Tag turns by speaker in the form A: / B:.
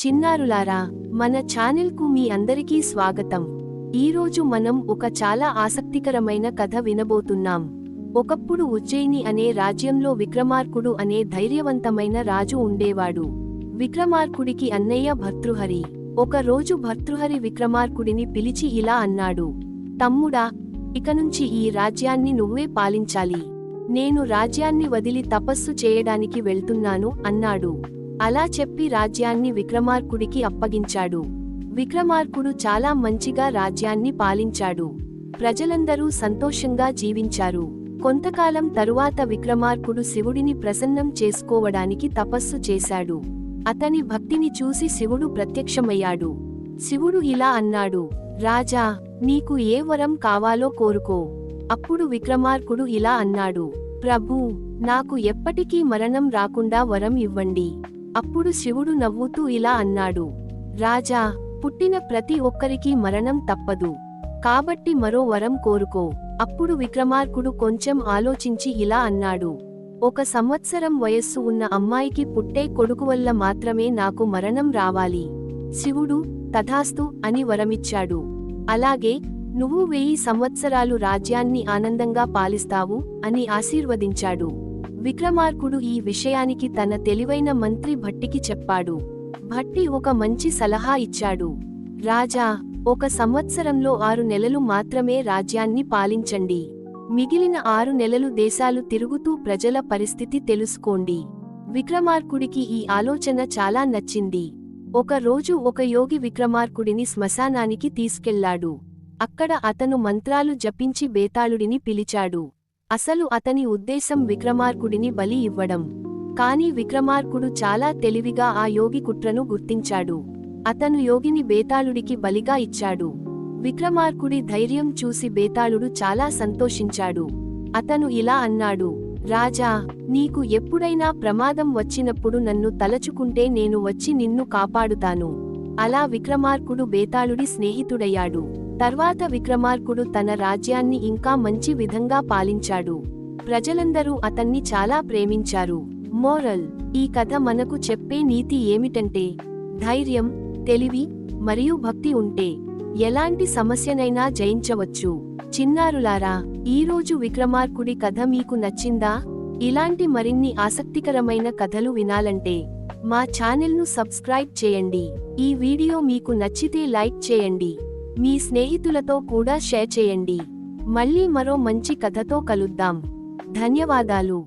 A: చిన్నారులారా, మన ఛానల్కు మీ అందరికీ స్వాగతం. ఈరోజు మనం ఒక చాలా ఆసక్తికరమైన కథ వినబోతున్నాం. ఒకప్పుడు ఉజ్జయిని అనే రాజ్యంలో విక్రమార్కుడు అనే ధైర్యవంతమైన రాజు ఉండేవాడు. విక్రమార్కుడికి అన్నయ్య భర్తృహరి. ఒక రోజు భర్తృహరి విక్రమార్కుడిని పిలిచి ఇలా అన్నాడు: తమ్ముడా, ఇకనుంచి ఈ రాజ్యాన్ని నువ్వే పాలించాలి. నేను రాజ్యాన్ని వదిలి తపస్సు చేయడానికి వెళ్తున్నాను అన్నాడు. అలా చెప్పి రాజ్యాన్ని విక్రమార్కుడికి అప్పగించాడు. విక్రమార్కుడు చాలా మంచిగా రాజ్యాన్ని పాలించాడు. ప్రజలందరూ సంతోషంగా జీవించారు. కొంతకాలం తరువాత విక్రమార్కుడు శివుడిని ప్రసన్నం చేసుకోవడానికి తపస్సు చేశాడు. అతని భక్తిని చూసి శివుడు ప్రత్యక్షమయ్యాడు. శివుడు ఇలా అన్నాడు: రాజా, నీకు ఏ వరం కావాలో కోరుకో. అప్పుడు విక్రమార్కుడు ఇలా అన్నాడు: ప్రభూ, నాకు ఎప్పటికీ మరణం రాకుండా వరం ఇవ్వండి. అప్పుడు శివుడు నవ్వుతూ ఇలా అన్నాడు: రాజా, పుట్టిన ప్రతి ఒక్కరికి మరణం తప్పదు. కాబట్టి మరో వరం కోరుకో. అప్పుడు విక్రమార్కుడు కొంచెం ఆలోచించి ఇలా అన్నాడు: 1 సంవత్సరం వయస్సు ఉన్న అమ్మాయికి పుట్టే కొడుకు వల్ల మాత్రమే నాకు మరణం రావాలి. శివుడు తథాస్తు అని వరమిచ్చాడు. అలాగే నువ్వు 1000 సంవత్సరాలు రాజ్యాన్ని ఆనందంగా పాలిస్తావు అని ఆశీర్వదించాడు. విక్రమార్కుడు ఈ విషయానికి తన తెలివైన మంత్రి భట్టికి చెప్పాడు. భట్టి ఒక మంచి సలహా ఇచ్చాడు: రాజా, 1 సంవత్సరంలో 6 నెలలు మాత్రమే రాజ్యాన్ని పాలించండి. మిగిలిన 6 నెలలు దేశాలు తిరుగుతూ ప్రజల పరిస్థితి తెలుసుకోండి. విక్రమార్కుడికి ఈ ఆలోచన చాలా నచ్చింది. ఒక రోజు ఒక యోగి విక్రమార్కుడిని శ్మశానానికి తీసుకెళ్లాడు. అక్కడ అతను మంత్రాలు జపించి బేతాళుడిని పిలిచాడు. అసలు అతని ఉద్దేశం విక్రమార్కుడిని బలి ఇవ్వడం. కాని విక్రమార్కుడు చాలా తెలివిగా ఆ యోగి కుట్రను గుర్తించాడు. అతను యోగిని బేతాళుడికి బలిగా ఇచ్చాడు. విక్రమార్కుడి ధైర్యం చూసి బేతాళుడు చాలా సంతోషించాడు. అతను ఇలా అన్నాడు: రాజా, నీకు ఎప్పుడైనా ప్రమాదం వచ్చినప్పుడు నన్ను తలచుకుంటే నేను వచ్చి నిన్ను కాపాడుతాను. అలా విక్రమార్కుడు బేతాళుడి స్నేహితుడయ్యాడు. తర్వాత విక్రమార్కుడు తన రాజ్యాన్ని ఇంకా మంచి విధంగా పాలించాడు. ప్రజలందరూ అతన్ని చాలా ప్రేమించారు. మోరల్: ఈ కథ మనకు చెప్పే నీతి ఏమిటంటే, ధైర్యం, తెలివి మరియు భక్తి ఉంటే ఎలాంటి సమస్యనైనా జయించవచ్చు. చిన్నారులారా, ఈరోజు విక్రమార్కుడి కథ మీకు నచ్చిందా? ఇలాంటి మరిన్ని ఆసక్తికరమైన కథలు వినాలంటే మా ఛానల్ను సబ్స్క్రైబ్ చేయండి. ఈ వీడియో మీకు నచ్చితే లైక్ చేయండి. మీ స్నేహితులతో కూడా షేర్ చేయండి. మళ్ళీ మరో మంచి కథతో కలుద్దాం. ధన్యవాదాలు.